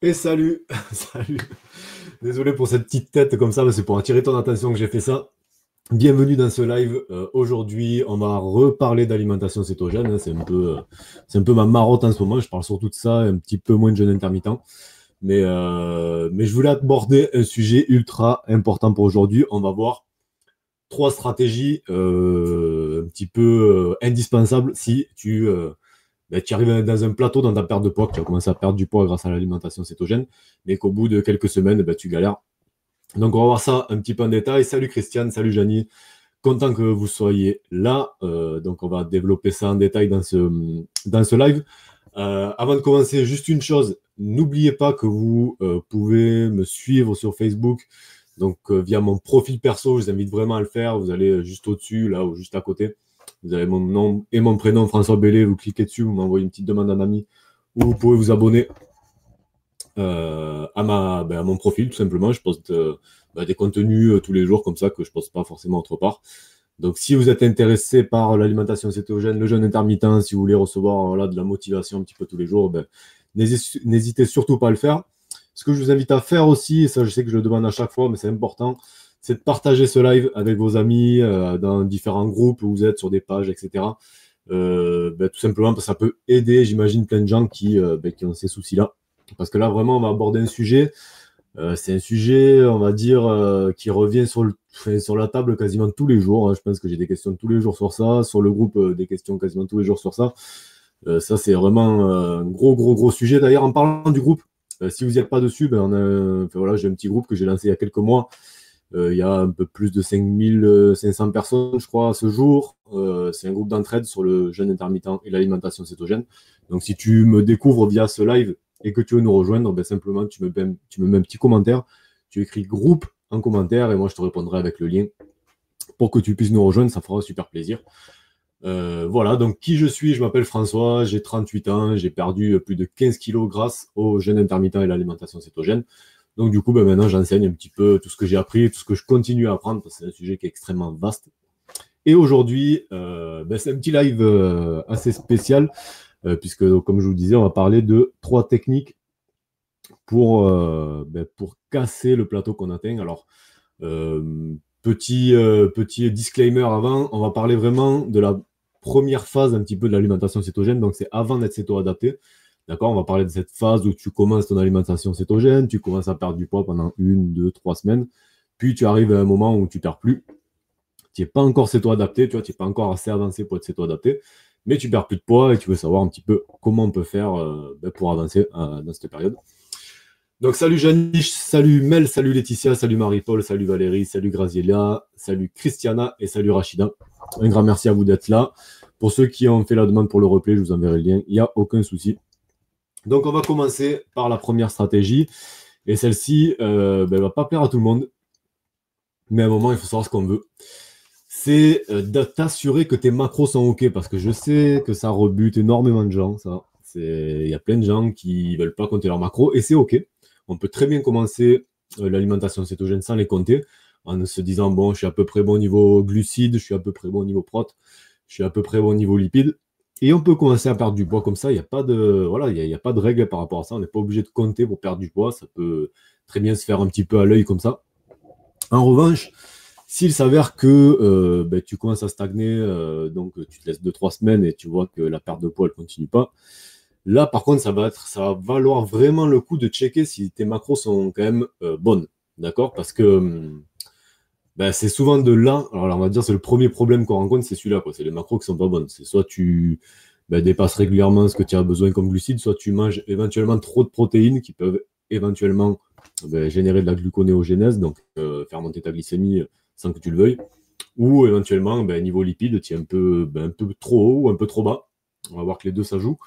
Et salut, salut. Désolé pour cette petite tête comme ça, mais c'est pour attirer ton attention que j'ai fait ça. Bienvenue dans ce live. Aujourd'hui, on va reparler d'alimentation cétogène, hein. C'est un peu ma marotte en ce moment. Je parle surtout de ça, un petit peu moins de jeûne intermittent. Mais je voulais aborder un sujet ultra important pour aujourd'hui. On va voir trois stratégies un petit peu indispensables si tu arrives dans un plateau dans ta perte de poids, que tu as commencé à perdre du poids grâce à l'alimentation cétogène, mais qu'au bout de quelques semaines, tu galères. Donc, on va voir ça un petit peu en détail. Salut Christiane, salut Janie, content que vous soyez là. Donc, on va développer ça en détail dans ce live. Avant de commencer, juste une chose, n'oubliez pas que vous pouvez me suivre sur Facebook. Donc, via mon profil perso, je vous invite vraiment à le faire. Vous allez juste au-dessus, là, ou juste à côté. Vous avez mon nom et mon prénom, François Bellé. Vous cliquez dessus, vous m'envoyez une petite demande en ami. Ou vous pouvez vous abonner à mon profil, tout simplement. Je poste des contenus tous les jours, comme ça, que je ne poste pas forcément autre part. Donc, si vous êtes intéressé par l'alimentation cétogène, le jeûne intermittent, si vous voulez recevoir de la motivation un petit peu tous les jours, n'hésitez surtout pas à le faire. Ce que je vous invite à faire aussi, et ça je sais que je le demande à chaque fois, mais c'est important, c'est de partager ce live avec vos amis dans différents groupes où vous êtes sur des pages, etc. Tout simplement parce que ça peut aider, j'imagine, plein de gens qui ont ces soucis-là. Parce que là, vraiment, on va aborder un sujet. C'est un sujet, on va dire, qui revient sur la table quasiment tous les jours, hein. Je pense que j'ai des questions tous les jours sur ça. Sur le groupe, des questions quasiment tous les jours sur ça. Ça, c'est vraiment un gros, gros, gros sujet. D'ailleurs, en parlant du groupe, si vous n'y êtes pas dessus, voilà, j'ai un petit groupe que j'ai lancé il y a quelques mois. Il y a un peu plus de 5500 personnes, je crois, à ce jour. C'est un groupe d'entraide sur le jeûne intermittent et l'alimentation cétogène. Donc, si tu me découvres via ce live et que tu veux nous rejoindre, simplement, tu me mets un petit commentaire. Tu écris groupe en commentaire et moi, je te répondrai avec le lien pour que tu puisses nous rejoindre. Ça fera super plaisir. Voilà, donc qui je suis? Je m'appelle François, j'ai 38 ans, j'ai perdu plus de 15 kilos grâce au jeûne intermittent et l'alimentation cétogène. Donc du coup, maintenant, j'enseigne un petit peu tout ce que j'ai appris, tout ce que je continue à apprendre, parce que c'est un sujet qui est extrêmement vaste. Et aujourd'hui, c'est un petit live assez spécial, puisque, comme je vous disais, on va parler de trois techniques pour casser le plateau qu'on atteint. Alors, petit disclaimer avant, on va parler vraiment de la première phase un petit peu de l'alimentation cétogène, donc c'est avant d'être céto-adapté. D'accord, on va parler de cette phase où tu commences ton alimentation cétogène, tu commences à perdre du poids pendant 1, 2, 3 semaines, puis tu arrives à un moment où tu ne perds plus. Tu n'es pas encore céto-adapté, tu vois, tu n'es pas encore assez avancé pour être céto-adapté, mais tu perds plus de poids et tu veux savoir un petit peu comment on peut faire pour avancer dans cette période. Donc salut Janice, salut Mel, salut Laetitia, salut Marie-Paul, salut Valérie, salut Graziella, salut Christiana et salut Rachida. Un grand merci à vous d'être là. Pour ceux qui ont fait la demande pour le replay, je vous enverrai le lien, il n'y a aucun souci. Donc on va commencer par la première stratégie. Et celle-ci, elle ne va pas plaire à tout le monde. Mais à un moment, il faut savoir ce qu'on veut. C'est de t'assurer que tes macros sont OK. Parce que je sais que ça rebute énormément de gens. Ça. Il y a plein de gens qui ne veulent pas compter leurs macros. Et c'est OK. On peut très bien commencer l'alimentation cétogène sans les compter. En se disant, bon, je suis à peu près bon au niveau glucides, je suis à peu près bon au niveau prot, je suis à peu près bon au niveau lipides. Et on peut commencer à perdre du poids comme ça. Il n'y a pas de, voilà, il y a pas de règle par rapport à ça. On n'est pas obligé de compter pour perdre du poids. Ça peut très bien se faire un petit peu à l'œil comme ça. En revanche, s'il s'avère que tu commences à stagner, donc tu te laisses 2, 3 semaines et tu vois que la perte de poids ne continue pas, là par contre ça va valoir vraiment le coup de checker si tes macros sont quand même bonnes. D'accord? Parce que c'est souvent de là, alors on va dire c'est le premier problème qu'on rencontre, c'est celui-là, quoi. C'est les macros qui sont pas bonnes. C'est soit tu dépasses régulièrement ce que tu as besoin comme glucides, soit tu manges éventuellement trop de protéines qui peuvent éventuellement générer de la gluconéogénèse, donc faire monter ta glycémie sans que tu le veuilles, ou éventuellement niveau lipides, tu es un peu trop haut ou un peu trop bas. On va voir que les deux ça joue.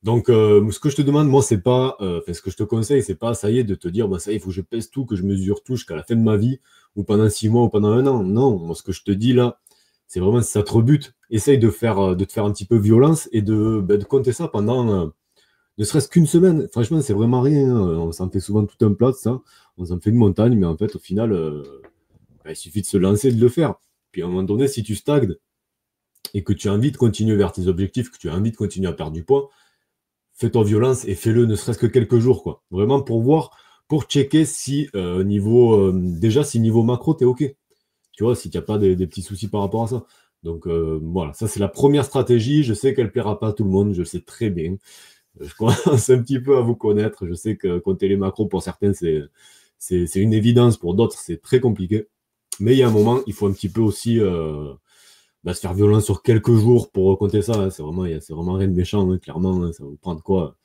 Donc, ce que je te demande, moi, c'est pas, ce que je te conseille, c'est pas, ça y est, de te dire, ça y est, il faut que je pèse tout, que je mesure tout jusqu'à la fin de ma vie, ou pendant 6 mois, ou pendant un an. Non, moi, ce que je te dis là, c'est vraiment si ça te rebute, essaye de te faire un petit peu violence et de compter ça pendant ne serait-ce qu'une semaine. Franchement, c'est vraiment rien, hein. On s'en fait souvent tout un plat, ça. On s'en fait une montagne, mais en fait, au final, il suffit de se lancer et de le faire. Puis à un moment donné, si tu stagnes et que tu as envie de continuer vers tes objectifs, que tu as envie de continuer à perdre du poids, fais-toi violence et fais-le ne serait-ce que quelques jours, quoi. Vraiment pour voir, pour checker si déjà si niveau macro, t'es OK. Tu vois, si tu n'as pas des petits soucis par rapport à ça. Donc voilà, ça c'est la première stratégie. Je sais qu'elle ne plaira pas à tout le monde, je le sais très bien. Je commence un petit peu à vous connaître. Je sais que compter les macros, pour certains, c'est une évidence. Pour d'autres, c'est très compliqué. Mais il y a un moment, il faut un petit peu aussi se faire violence sur quelques jours pour compter ça. Hein. C'est vraiment rien de méchant, hein, clairement. Hein. Ça va vous prendre quoi?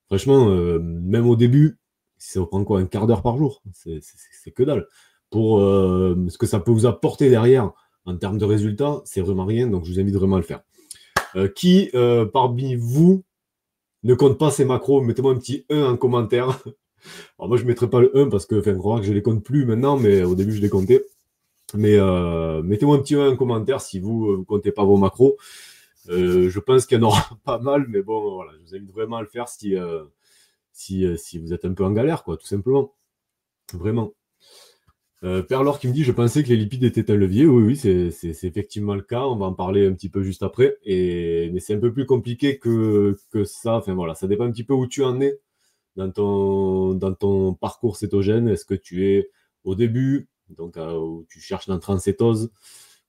Franchement, même au début, ça va prendre quoi? Un quart d'heure par jour? C'est que dalle. Pour ce que ça peut vous apporter derrière en termes de résultats, c'est vraiment rien. Donc, je vous invite vraiment à le faire. Qui parmi vous ne compte pas ces macros? Mettez-moi un petit 1 en commentaire. Alors, moi, je ne mettrai pas le 1 parce que, croire que je ne les compte plus maintenant, mais au début, je les comptais. Mais mettez-moi un petit 1 en commentaire si vous ne comptez pas vos macros. Je pense qu'il y en aura pas mal, mais bon, voilà, je vous invite vraiment à le faire si vous êtes un peu en galère, quoi, tout simplement. Vraiment. Perlor qui me dit, je pensais que les lipides étaient un levier. Oui, oui, c'est effectivement le cas. On va en parler un petit peu juste après. Mais c'est un peu plus compliqué que ça. Enfin voilà, ça dépend un petit peu où tu en es dans ton parcours cétogène. Est-ce que tu es au début, donc où tu cherches l'entrée en cétose,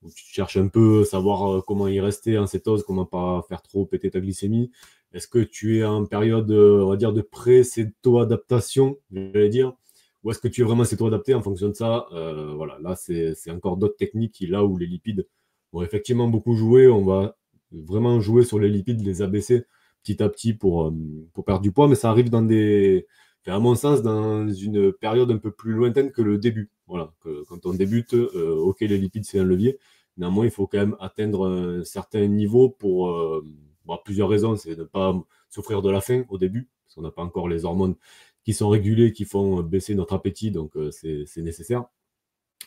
où tu cherches un peu savoir comment y rester en cétose, comment pas faire trop péter ta glycémie. Est-ce que tu es en période, on va dire, de pré-céto-adaptation, j'allais dire, ou est-ce que tu es vraiment céto-adapté en fonction de ça? Voilà, là, c'est encore d'autres techniques là où les lipides vont effectivement beaucoup jouer. On va vraiment jouer sur les lipides, les abaisser petit à petit pour perdre du poids, mais ça arrive à mon sens, dans une période un peu plus lointaine que le début. Voilà, quand on débute, ok, les lipides, c'est un levier. Néanmoins, il faut quand même atteindre un certain niveau pour plusieurs raisons. C'est de ne pas souffrir de la faim au début, parce qu'on n'a pas encore les hormones qui sont régulées, qui font baisser notre appétit, donc c'est nécessaire.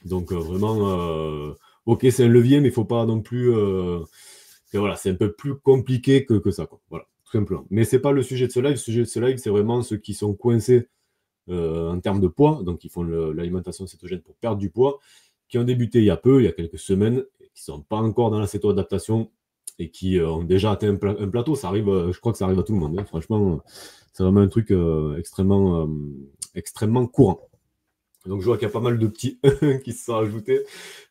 Donc vraiment, ok, c'est un levier, mais il ne faut pas non plus... voilà, c'est un peu plus compliqué que ça, quoi. Voilà, tout simplement. Mais ce n'est pas le sujet de ce live. Le sujet de ce live, c'est vraiment ceux qui sont coincés en termes de poids, donc qui font l'alimentation cétogène pour perdre du poids, qui ont débuté il y a peu, il y a quelques semaines, qui ne sont pas encore dans la céto-adaptation et qui ont déjà atteint un plateau. Ça arrive, je crois que ça arrive à tout le monde. Hein. Franchement, c'est vraiment un truc extrêmement courant. Donc je vois qu'il y a pas mal de petits qui se sont ajoutés.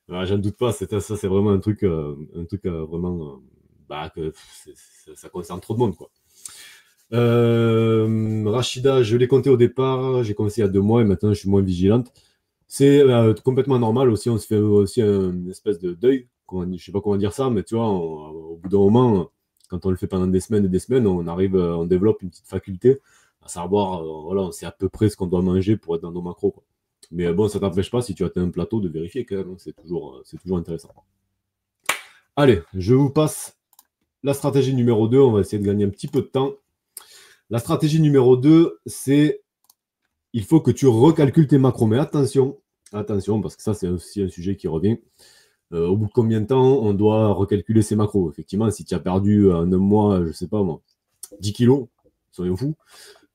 J'en doute pas, ça c'est vraiment un truc vraiment que ça concerne trop de monde, quoi. Rachida, je l'ai compté au départ, j'ai commencé il y a 2 mois et maintenant je suis moins vigilante. C'est complètement normal aussi, on se fait aussi une espèce de deuil, je sais pas comment dire ça, mais tu vois, au bout d'un moment, quand on le fait pendant des semaines et des semaines, on développe une petite faculté à savoir, voilà, on sait à peu près ce qu'on doit manger pour être dans nos macros, quoi. Mais bon, ça t'empêche pas, si tu atteins un plateau, de vérifier quand même, c'est toujours intéressant. Allez, je vous passe la stratégie numéro 2, on va essayer de gagner un petit peu de temps. La stratégie numéro 2, c'est il faut que tu recalcules tes macros. Mais attention, parce que ça, c'est aussi un sujet qui revient. Au bout de combien de temps on doit recalculer ses macros? Effectivement, si tu as perdu en un mois, je sais pas moi, 10 kilos, soyons fous,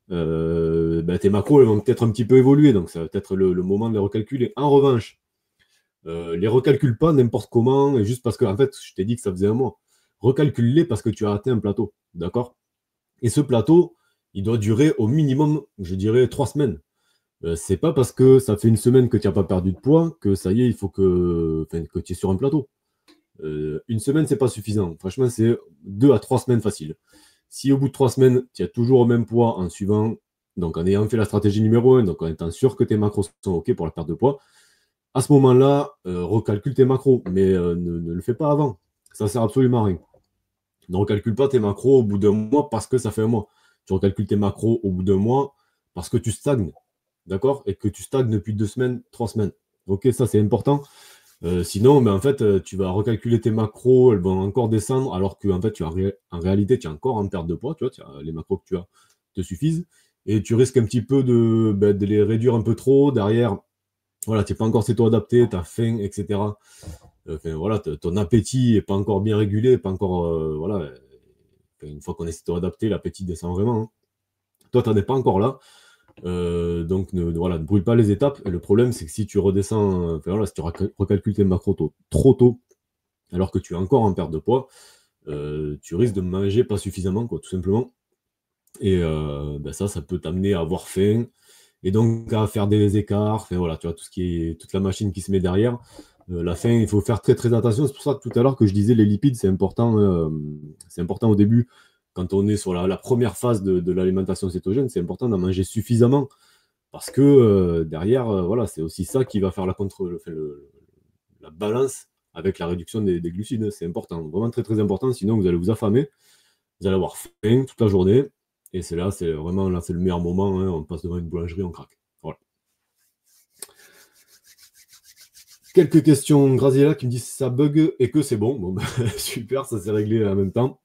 tes macros elles vont peut-être un petit peu évoluer. Donc, ça va peut-être le moment de les recalculer. En revanche, les recalcule pas n'importe comment, et juste parce que, en fait, je t'ai dit que ça faisait un mois. Recalcule-les parce que tu as atteint un plateau. D'accord? Et ce plateau, il doit durer au minimum, je dirais, 3 semaines. C'est pas parce que ça fait une semaine que tu n'as pas perdu de poids que ça y est, il faut que tu es sur un plateau. Une semaine, c'est pas suffisant. Franchement, c'est 2 à 3 semaines facile. Si au bout de 3 semaines, tu as toujours au même poids en suivant, donc en ayant fait la stratégie numéro 1, donc en étant sûr que tes macros sont OK pour la perte de poids, à ce moment-là, recalcule tes macros, mais ne le fais pas avant. Ça sert absolument à rien. Ne recalcule pas tes macros au bout d'un mois parce que ça fait un mois. Tu recalcules tes macros au bout d'un mois parce que tu stagnes. D'accord? Et que tu stagnes depuis 2 semaines, 3 semaines. Ok, ça c'est important. Sinon, en fait, tu vas recalculer tes macros, elles vont encore descendre, alors qu'en fait, en réalité, tu es encore en perte de poids, tu vois, les macros que tu as te suffisent, et tu risques un petit peu de les réduire un peu trop. Derrière, voilà, tu n'es pas encore céto-adapté, tu as faim, etc. Voilà, ton appétit n'est pas encore bien régulé, pas encore, voilà. Une fois qu'on est céto-adapté, l'appétit descend vraiment. Hein. Toi, tu n'en es pas encore là. Donc ne brûle pas les étapes. Et le problème, c'est que si tu redescends, si tu recalcules tes macros trop tôt, alors que tu es encore en perte de poids, tu risques de manger pas suffisamment, quoi, tout simplement. Et ça peut t'amener à avoir faim et donc à faire des écarts. Enfin, voilà, tu vois, toute la machine qui se met derrière. La faim, il faut faire très très attention. C'est pour ça que tout à l'heure que je disais les lipides, c'est important au début. Quand on est sur la première phase de l'alimentation cétogène, c'est important d'en manger suffisamment parce que derrière, voilà, c'est aussi ça qui va faire la balance avec la réduction des glucides. C'est important, vraiment très très important. Sinon, vous allez vous affamer, vous allez avoir faim toute la journée. Et c'est vraiment là, c'est le meilleur moment. Hein, on passe devant une boulangerie, on craque. Voilà. Quelques questions. Graziella qui me dit si ça bug et que c'est bon. Bon, bah, super, ça s'est réglé en même temps.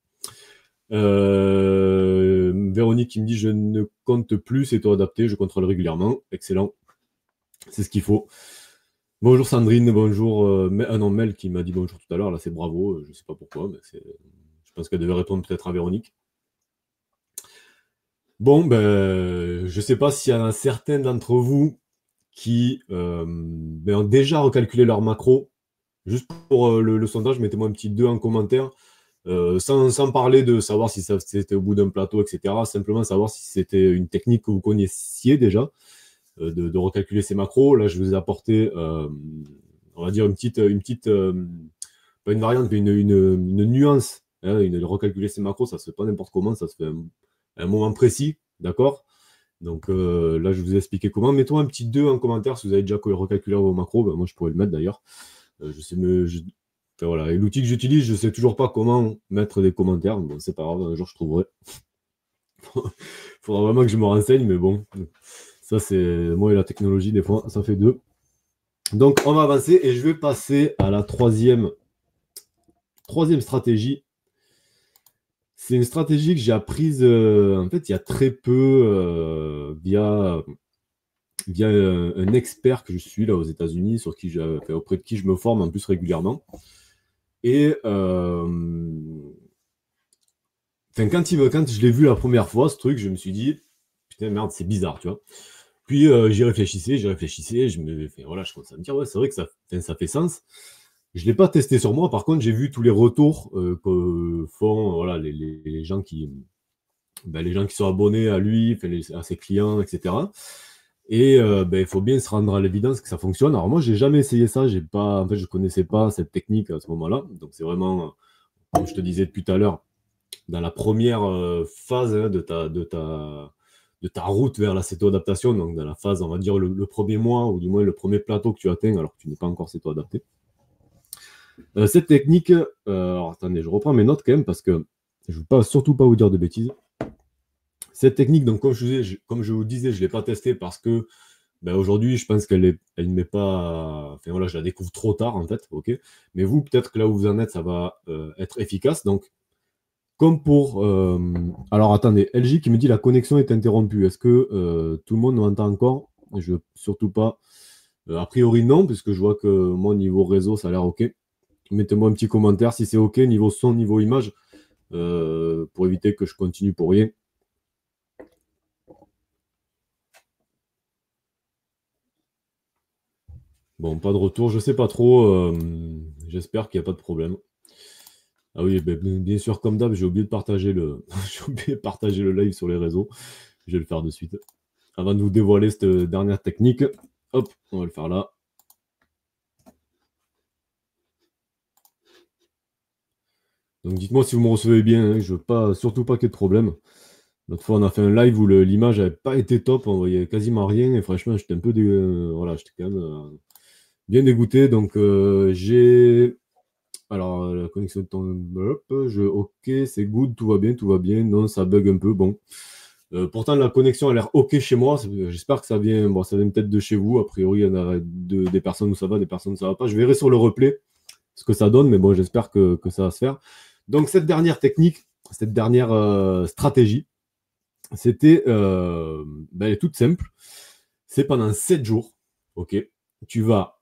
Véronique qui me dit je ne compte plus, c'est toi adapté, je contrôle régulièrement. Excellent. C'est ce qu'il faut. Bonjour Sandrine, bonjour. Non, Mel qui m'a dit bonjour tout à l'heure. Là, c'est bravo. Je ne sais pas pourquoi, mais je pense qu'elle devait répondre peut-être à Véronique. Bon, ben, je ne sais pas s'il y en a certains d'entre vous qui ont déjà recalculé leur macro. Juste pour le sondage, mettez-moi un petit 2 en commentaire. Sans parler de savoir si c'était au bout d'un plateau, etc. Simplement savoir si c'était une technique que vous connaissiez déjà, de recalculer ces macros. Là, je vous ai apporté, on va dire, pas une variante, mais une nuance. Hein, recalculer ces macros, ça se fait pas n'importe comment, ça se fait à un moment précis, d'accord? Donc là, je vous ai expliqué comment. Mettez-moi un petit 2 en commentaire si vous avez déjà recalculé vos macros. Ben, moi, je pourrais le mettre d'ailleurs. Enfin, voilà. Et l'outil que j'utilise, je ne sais toujours pas comment mettre des commentaires. Bon, c'est pas grave, un jour je trouverai. Il faudra vraiment que je me renseigne, mais bon, ça c'est moi et la technologie, des fois, ça fait deux. Donc on va avancer et je vais passer à la troisième stratégie. C'est une stratégie que j'ai apprise en fait il y a très peu via un expert que je suis là aux États-Unis, auprès de qui je me forme en plus régulièrement. Et quand je l'ai vu la première fois, ce truc, je me suis dit, putain, merde, c'est bizarre, tu vois. Puis j'y réfléchissais, voilà, je commençais à me dire, ouais, c'est vrai que ça fait sens. Je ne l'ai pas testé sur moi, par contre, j'ai vu tous les retours que font voilà, les gens qui sont abonnés à lui, à ses clients, etc. Et il faut bien se rendre à l'évidence que ça fonctionne. Alors moi, j'ai jamais essayé ça, en fait, je connaissais pas cette technique à ce moment-là. Donc c'est vraiment, comme je te disais depuis tout à l'heure, dans la première phase hein, de ta route vers la céto-adaptation, donc dans la phase, on va dire, le premier mois, ou du moins le premier plateau que tu atteins, alors que tu n'es pas encore céto-adapté. Cette technique, alors attendez, je reprends mes notes quand même, parce que je ne veux surtout pas vous dire de bêtises. Cette technique, donc comme je vous disais, je ne l'ai pas testée parce que aujourd'hui, je pense qu'elle ne m'est pas... Enfin voilà, je la découvre trop tard en fait, ok. Mais vous, peut-être que là où vous en êtes, ça va être efficace. Donc, comme pour... Alors attendez, LG qui me dit la connexion est interrompue. Est-ce que tout le monde m'entend encore? Je veux surtout pas. A priori non, puisque je vois que mon niveau réseau, ça a l'air OK. Mettez-moi un petit commentaire si c'est OK, niveau son, niveau image, pour éviter que je continue pour rien. Bon, pas de retour, je sais pas trop. J'espère qu'il n'y a pas de problème. Ah oui, bien sûr, comme d'hab, j'ai oublié de partager le live sur les réseaux. Je vais le faire de suite. Avant de vous dévoiler cette dernière technique, hop, on va le faire là. Donc dites-moi si vous me recevez bien, hein, je veux surtout pas qu'il y ait de problème. L'autre fois, on a fait un live où l'image n'avait pas été top, on voyait quasiment rien, et franchement, j'étais un peu voilà, j'étais quand même bien dégoûté. Donc j'ai... Alors, la connexion de ton... Ok, c'est good, tout va bien. Non, ça bug un peu, bon. Pourtant, la connexion a l'air ok chez moi. J'espère que ça vient, ça vient peut-être de chez vous. A priori, il y en a des personnes où ça va, des personnes où ça va pas. Je verrai sur le replay ce que ça donne, mais bon, j'espère que ça va se faire. Donc, cette dernière technique, cette dernière stratégie, c'était elle est toute simple. C'est pendant 7 jours, ok, tu vas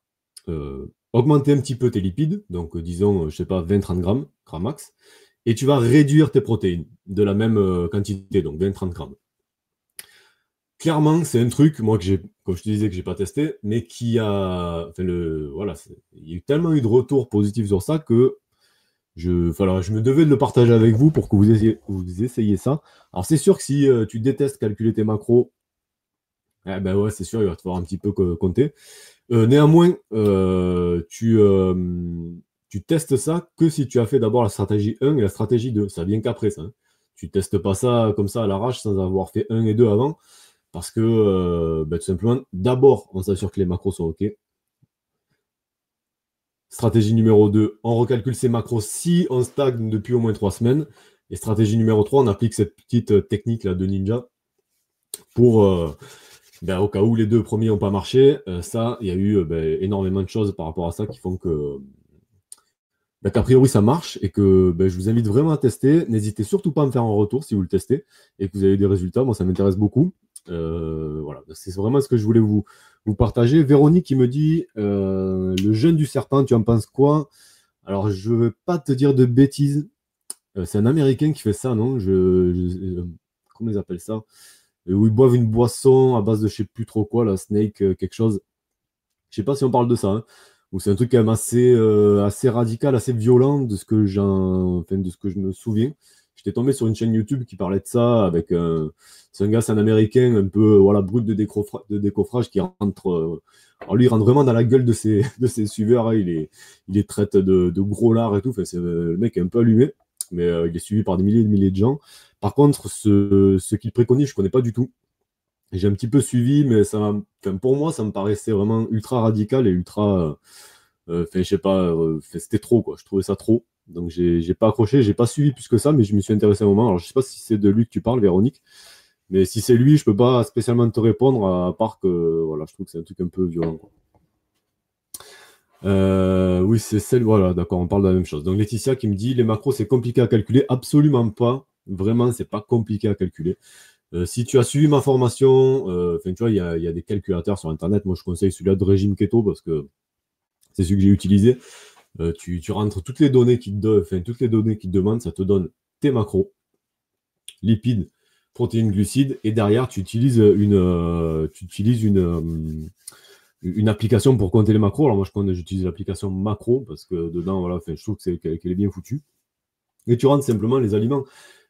augmenter un petit peu tes lipides, donc disons, je sais pas, 20-30 grammes, grand max, et tu vas réduire tes protéines de la même quantité, donc 20-30 grammes. Clairement, c'est un truc, moi, comme je te disais, que j'ai pas testé, mais qui a, voilà, il y a eu tellement eu de retours positifs sur ça que Voilà, je me devais de le partager avec vous pour que vous essayiez ça. Alors, c'est sûr que si tu détestes calculer tes macros, eh ben ouais, c'est sûr, il va te falloir un petit peu compter. Néanmoins, tu testes ça que si tu as fait d'abord la stratégie 1 et la stratégie 2. Ça vient qu'après ça, hein. Tu testes pas ça comme ça à l'arrache sans avoir fait 1 et 2 avant. Parce que, tout simplement, d'abord, on s'assure que les macros sont OK. Stratégie numéro 2, on recalcule ses macros si on stagne depuis au moins 3 semaines. Et stratégie numéro 3, on applique cette petite technique là de ninja pour, au cas où les deux premiers n'ont pas marché. Ça, il y a eu énormément de choses par rapport à ça qui font que qu'a priori ça marche et que je vous invite vraiment à tester. N'hésitez surtout pas à me faire un retour si vous le testez et que vous avez des résultats. Moi, ça m'intéresse beaucoup. Voilà, c'est vraiment ce que je voulais vous partager. Véronique qui me dit le jeûne du serpent, tu en penses quoi? Alors, je ne veux pas te dire de bêtises. C'est un Américain qui fait ça, non? Comment ils appellent ça? Où ils boivent une boisson à base de je sais plus trop quoi, la snake, quelque chose. Je sais pas si on parle de ça, hein. Ou c'est un truc quand même assez radical, assez violent de ce que je me souviens. J'étais tombé sur une chaîne YouTube qui parlait de ça avec c'est un gars, c'est un Américain un peu voilà brut de décoffrage qui rentre. Alors lui, il rentre vraiment dans la gueule de de ses suiveurs, hein. Il les traite de gros lards et tout. Enfin, le mec est un peu allumé, mais il est suivi par des milliers et des milliers de gens. Par contre, ce qu'il préconise, je connais pas du tout. J'ai un petit peu suivi, mais pour moi, ça me paraissait vraiment ultra radical et ultra. Je sais pas, c'était trop, quoi. Je trouvais ça trop. Donc, j'ai pas accroché, j'ai pas suivi plus que ça, mais je me suis intéressé un moment. Alors, je sais pas si c'est de lui que tu parles, Véronique, mais si c'est lui, je peux pas spécialement te répondre, à part que, voilà, je trouve que c'est un truc un peu violent, quoi. Oui, c'est celle, voilà, d'accord, on parle de la même chose. Donc, Laetitia qui me dit les macros, c'est compliqué à calculer. Absolument pas. Vraiment, c'est pas compliqué à calculer. Si tu as suivi ma formation, tu vois, il y a des calculateurs sur Internet. Moi, je conseille celui-là de régime keto parce que c'est celui que j'ai utilisé. Tu rentres toutes les données toutes les données qui te demandent, ça te donne tes macros, lipides, protéines, glucides, et derrière, tu utilises une application pour compter les macros. Alors, moi, j'utilise l'application macro parce que dedans, voilà, je trouve qu'elle est bien foutue. Et tu rentres simplement les aliments.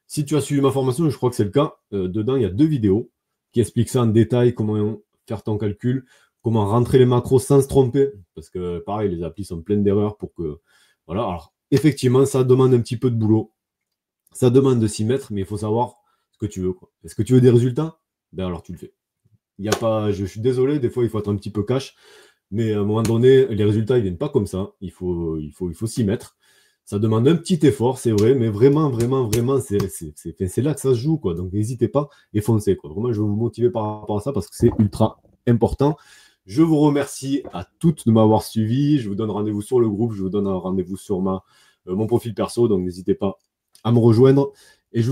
Si tu as suivi ma formation, je crois que c'est le cas, dedans, il y a 2 vidéos qui expliquent ça en détail, comment faire ton calcul, comment rentrer les macros sans se tromper, parce que pareil, les applis sont pleines d'erreurs pour que. Voilà, alors effectivement, ça demande un petit peu de boulot, ça demande de s'y mettre, mais il faut savoir ce que tu veux, quoi. Est-ce que tu veux des résultats? Ben alors tu le fais. Il y a pas, je suis désolé, des fois il faut être un petit peu cash, mais à un moment donné, les résultats ils viennent pas comme ça. Il faut s'y mettre. Ça demande un petit effort, c'est vrai, mais vraiment, vraiment, vraiment, c'est là que ça se joue, quoi. Donc n'hésitez pas et foncez, quoi. Vraiment, je vais vous motiver par rapport à ça parce que c'est ultra important. Je vous remercie à toutes de m'avoir suivi. Je vous donne rendez-vous sur le groupe, je vous donne un rendez-vous sur mon profil perso, donc n'hésitez pas à me rejoindre. Et je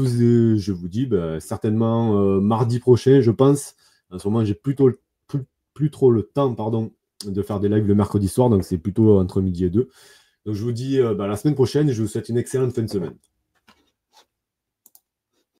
vous dis certainement mardi prochain, je pense. En ce moment, j'ai plus trop le temps, pardon, de faire des lives le mercredi soir, donc c'est plutôt entre midi et 2. Donc je vous dis la semaine prochaine et je vous souhaite une excellente fin de semaine.